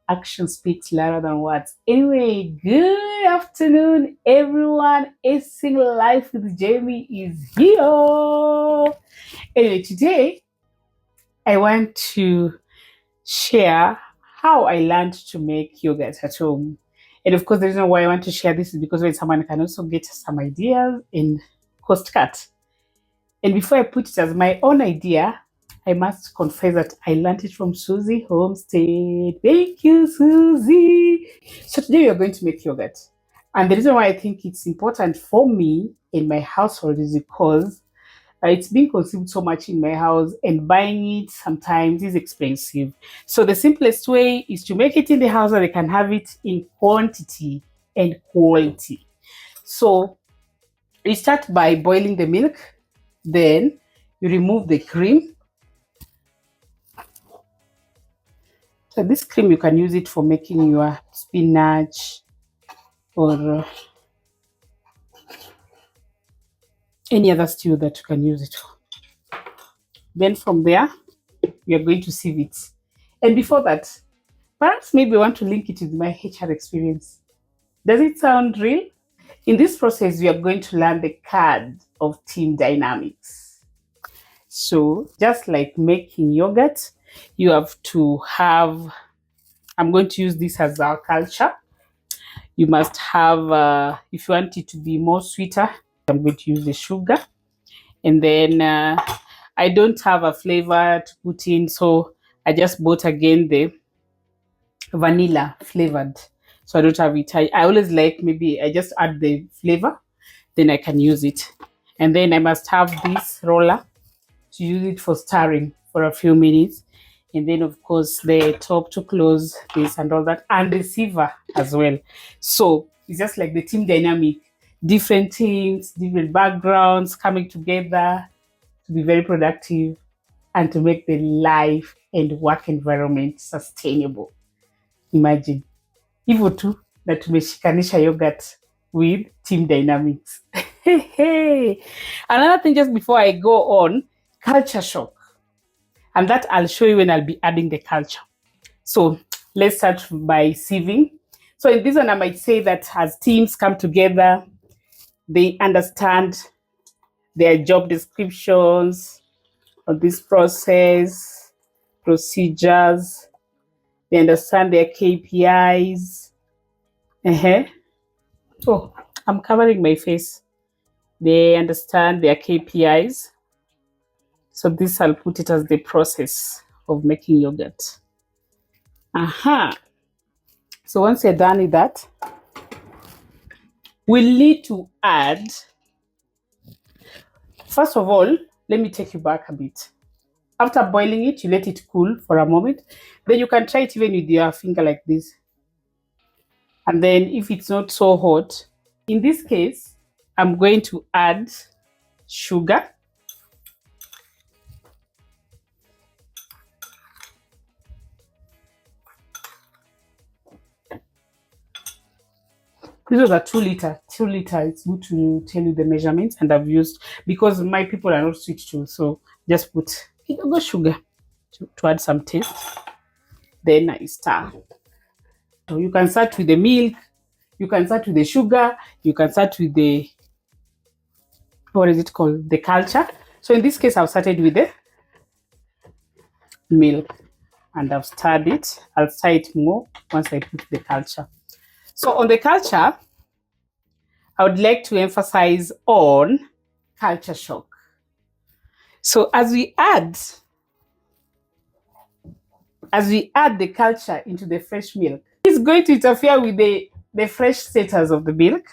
action speaks louder than words. Anyway, good afternoon, everyone. Acing Life with Jamie is here. Anyway, today I want to share how I learned to make yogurt at home. And of course, the reason why I want to share this is because when someone can also get some ideas and cost cut. And before I put it as my own idea, I must confess that I learned it from Susie Homestead. Thank you, Susie. So today we are going to make yogurt. And the reason why I think it's important for me in my household is because it's being consumed so much in my house, and buying it sometimes is expensive. So the simplest way is to make it in the house so they can have it in quantity and quality. So you start by boiling the milk, then you remove the cream. So this cream, you can use it for making your spinach or any other stew that you can use it for. Then from there, we are going to sieve it. And before that, perhaps maybe I want to link it with my HR experience. Does it sound real? In this process, we are going to learn the card of team dynamics. So just like making yogurt, you have to have, I'm going to use this as our culture. You must have, if you want it to be more sweeter, I'm going to use the sugar. And then I don't have a flavor to put in, so I just bought again the vanilla flavored. So I don't have it. I always like, maybe I just add the flavor, then I can use it. And then I must have this roller to use it for stirring for a few minutes. And then, of course, the top to close this and all that, and the receiver as well. So it's just like the team dynamic, different teams, different backgrounds coming together to be very productive and to make the life and work environment sustainable. Imagine hivyo tu na tumeshikanisha yogurt with team dynamics. Another thing just before I go on, culture shock. And that I'll show you when I'll be adding the culture. So let's start by sieving. So in this one, I might say that as teams come together, they understand their job descriptions of this process, procedures. They understand their KPIs. Oh, I'm covering my face. They understand their KPIs. So this, I'll put it as the process of making yogurt. So once you're done with that, we'll need to add, first of all, let me take you back a bit. After boiling it, you let it cool for a moment. Then you can try it even with your finger like this. And then if it's not so hot, in this case, I'm going to add sugar. This was a 2 liter. 2 liter. It's good to tell you the measurements, and I've used, because my people are not sweet too, so just put sugar to add some taste. Then I stir. So you can start with the milk, you can start with the sugar, you can start with the, what is it called? The culture. So in this case, I've started with the milk and I've stirred it. I'll stir it more once I put the culture. So on the culture, I would like to emphasize on culture shock. So as we add the culture into the fresh milk, it's going to interfere with the fresh status of the milk.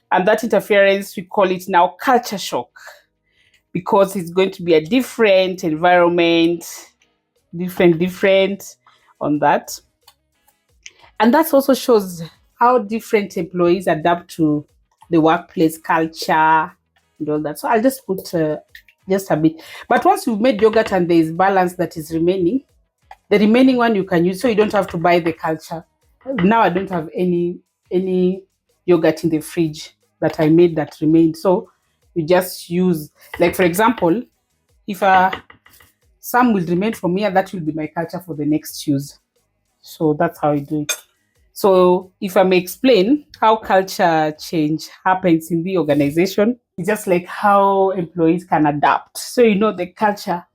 And that interference, we call it now culture shock, because it's going to be a different environment, different on that. And that also shows how different employees adapt to the workplace culture and all that. So I'll just put just a bit. But once you've made yogurt and there is balance that is remaining, the remaining one you can use, so you don't have to buy the culture. Now I don't have any yogurt in the fridge that I made that remained. So you just use, like for example, if some will remain from here, that will be my culture for the next use. So that's how I do it. So if I may explain how culture change happens in the organization, it's just like how employees can adapt. So the culture,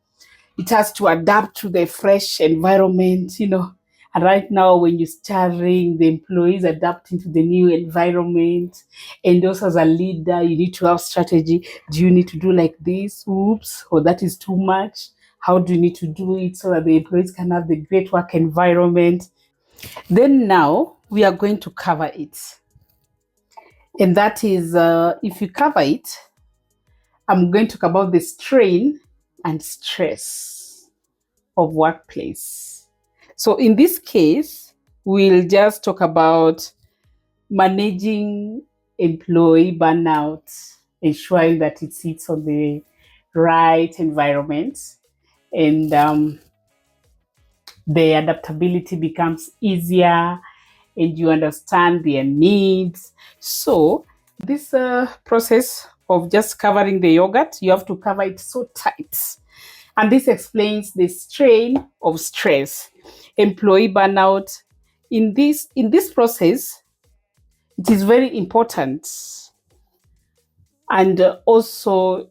it has to adapt to the fresh environment. And right now, when you're starting, the employees adapting to the new environment. And also, as a leader, you need to have strategy. Do you need to do like this? Oops, or that is too much. How do you need to do it so that the employees can have the great work environment? Then now we are going to cover it. And that is, if you cover it, I'm going to talk about the strain and stress of workplace. So in this case, we'll just talk about managing employee burnout, ensuring that it sits on the right environment, and the adaptability becomes easier, and you understand their needs. So this process of just covering the yogurt, you have to cover it so tight. And this explains the strain of stress, employee burnout. In this process, it is very important. And also,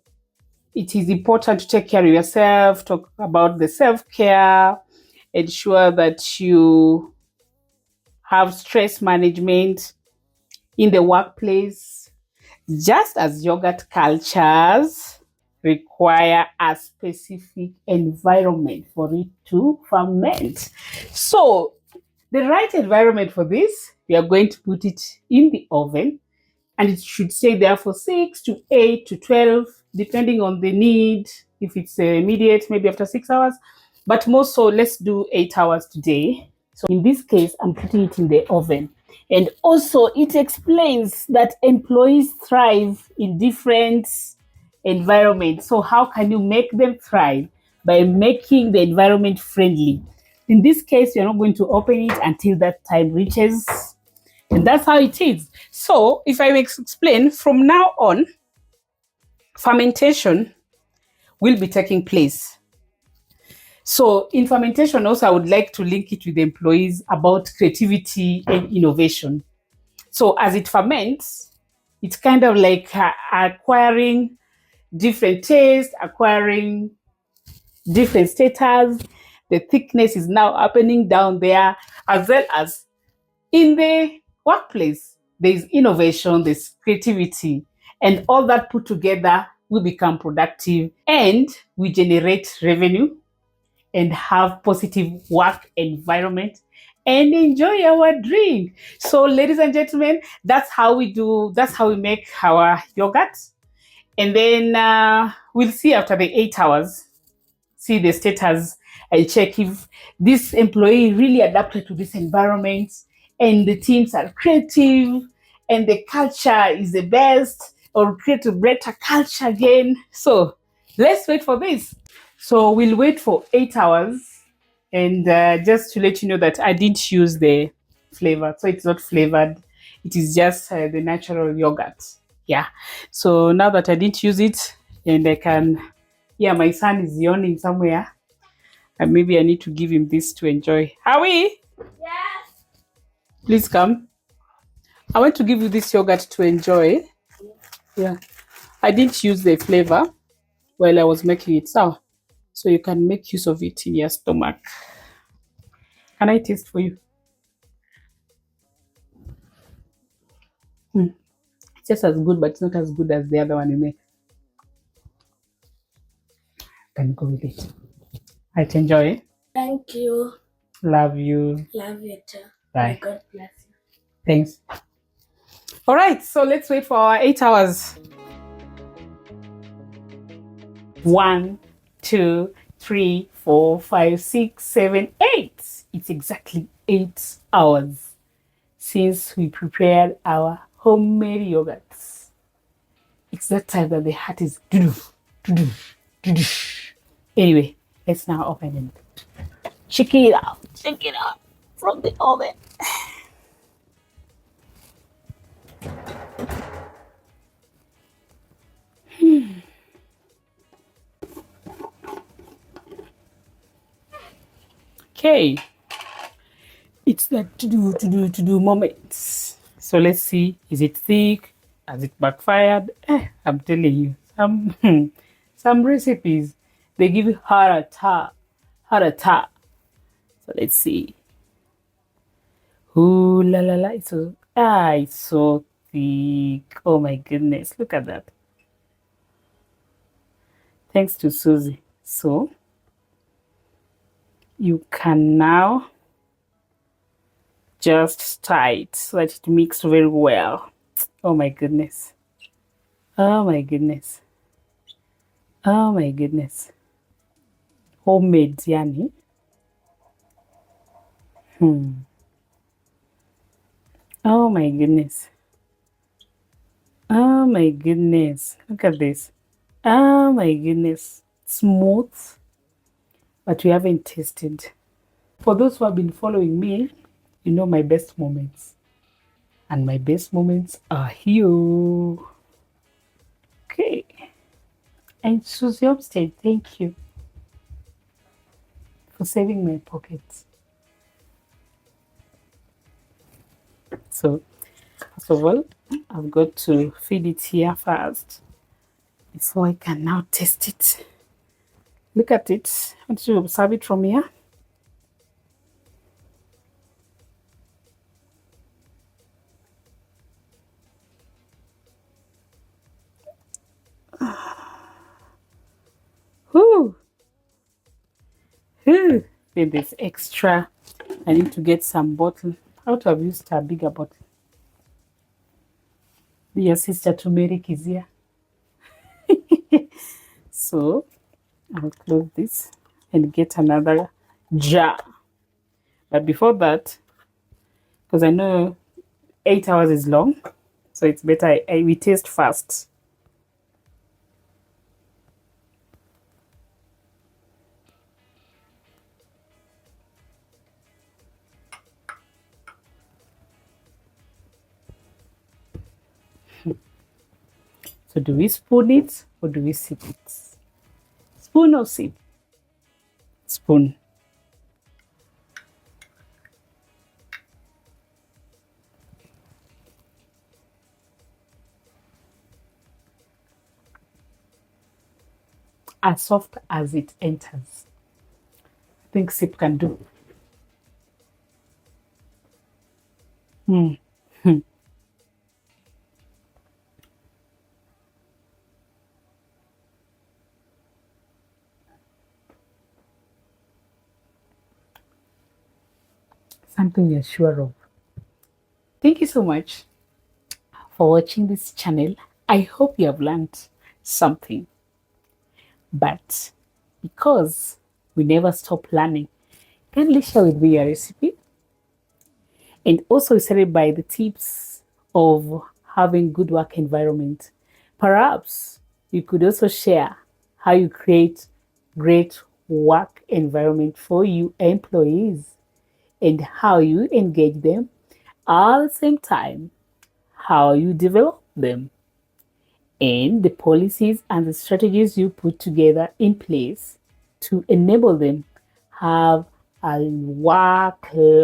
it is important to take care of yourself, talk about the self-care, ensure that you have stress management in the workplace, just as yogurt cultures require a specific environment for it to ferment. So, the right environment for this, we are going to put it in the oven, and it should stay there for 6 to 8 to 12, depending on the need. If it's immediate, maybe after 6 hours, but more so, let's do 8 hours today. So in this case, I'm putting it in the oven. And also, it explains that employees thrive in different environments. So how can you make them thrive? By making the environment friendly. In this case, you're not going to open it until that time reaches. And that's how it is. So if I explain, from now on, fermentation will be taking place. So in fermentation also, I would like to link it with the employees about creativity and innovation. So as it ferments, it's kind of like acquiring different tastes, acquiring different status. The thickness is now happening down there, as well as in the workplace. There's innovation, there's creativity, and all that put together, we become productive and we generate revenue and have positive work environment and enjoy our drink. So, ladies and gentlemen, that's how we make our yogurt. And then we'll see after the 8 hours, see the status and check if this employee really adapted to this environment and the teams are creative and the culture is the best, or create a better culture again. So let's wait for this. So we'll wait for 8 hours. And just to let you know that I didn't use the flavor, so it's not flavored. It is just the natural yogurt. Yeah. So now that I didn't use it, and I can, yeah, my son is yawning somewhere, and maybe I need to give him this to enjoy. Howie, please come. I want to give you this yogurt to enjoy. Yeah. I didn't use the flavor while I was making it. So you can make use of it in your stomach. Can I taste for you? It's just as good, but it's not as good as the other one you make. Can go with it. Right, enjoy. Thank you. Love you. Love you too. Bye. God bless you. Thanks. All right, so let's wait for our 8 hours. 1, 2, 3, 4, 5, 6, 7, 8. It's exactly 8 hours since we prepared our homemade yogurts. It's that time that the heart is anyway. Let's now open it. Check it out. Check it out from the oven. Okay. It's that to do moments. So let's see. Is it thick? Has it backfired? I'm telling you, some recipes they give you heart attack. So let's see. Ooh la la la! It's so thick. Oh my goodness! Look at that. Thanks to Susie. So you can now just stir it so that it mixes very well. Oh my goodness. Oh my goodness. Oh my goodness. Homemade, yani. Oh my goodness. Oh my goodness. Look at this. Oh my goodness. Smooth, but we haven't tasted. For those who have been following me, you know my best moments. And my best moments are here. Okay. And Susie Upstate, thank you for saving my pockets. So, first of all, I've got to feed it here first before I can now taste it. Look at it. I want to observe it from here. Whoo! Whoo! Then there's extra. I need to get some bottle. I would have used a bigger bottle. Your sister turmeric is here. So I'll close this and get another jar. But before that, because I know 8 hours is long, so it's better we taste fast. So do we spoon it or do we sip it? Spoon or sip? Spoon. As soft as it enters. I think sip can do. Something you're sure of. Thank you so much for watching this channel. I hope you have learned something. But because we never stop learning, kindly share with me your recipe. And also started by the tips of having good work environment. Perhaps you could also share how you create great work environment for you employees and how you engage them, at the same time how you develop them, and the policies and the strategies you put together in place to enable them have a work-life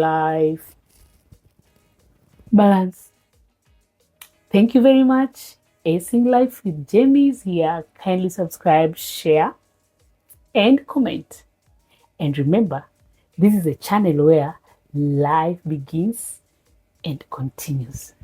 balance. Thank you very much. Acing Life with Jamie is here. Kindly subscribe, share, and comment. And remember, this is a channel where life begins and continues.